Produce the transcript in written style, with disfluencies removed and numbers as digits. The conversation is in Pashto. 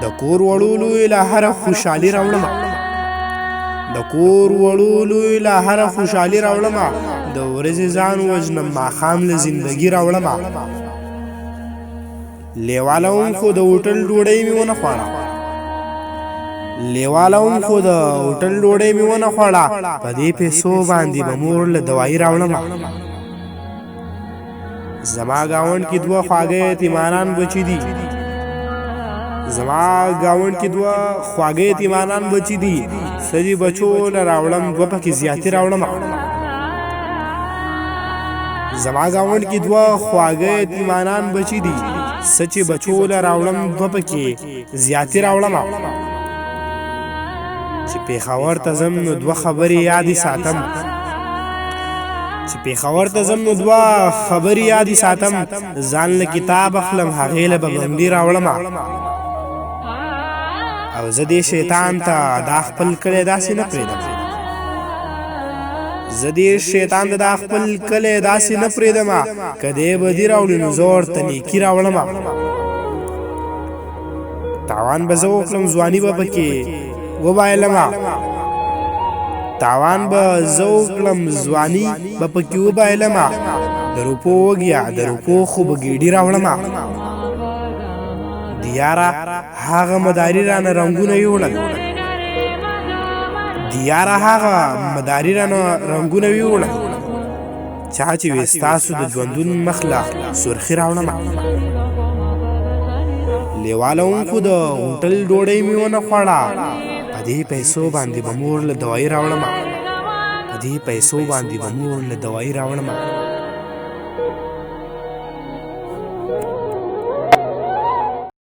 د کور وړولو له هره خوشحالي راوړمه د کور وړولو له هره خوشحالي راوړمه د ورځې ځان وژنم ماښام له زندګي راوړمه لیواله وم خو د هوټل ډوډۍ مې ونه خوړه لیواله وم خو د هوټل ډوډۍ مې ونه خوړه په دې پیسو باندې به مور له دوایي راوړمه زما ګاونډ کې دوه خواږه یتیمانان بچي دي زما ګاونډ کې دوه خواږه یتیمانان بچي دي سړي بچو له راوړم دوه پکې زیاتې راوړم زما ګاونډ کې دوه خواږه یتیمانان بچي دي سچې بچو له راوړم دوه پکې زیاتې راوړم چې پېښور ته ځم نو دوه خبرې یادې ساتم چې پېښور ته ځم نو دوه خبرې یادې ساتم ځان له کتاب اخلم هغې له به بندي راوړم او زه دې شیطان ته دا خپل کلی داسې نه پرېږدم زه دې شیطان ته دا خپل کلی داسې نه پرېږدم که دې بدي راوړي نو زه ورته نیکي راوړم تاوان به زه وکړم ځواني به پکې وبایلم تاوان به زه وکړم ځواني به پکې وبایلم د روپو وږیا د روپو خو به ګېډي راوړم دیاره هغه مداري رانه رنګونه یوړل دیاره هغه مداري رانه رنګونه یوړل چا چې وې ستاسو د ژوندون مخ له سرخي راوړم لیواله وم خو د هوټل ډوډۍ مې ونه خوړه په دې پیسو باندې به مور له دوایي راوړم په دې پیسو باندې به مور له دوایي راوړم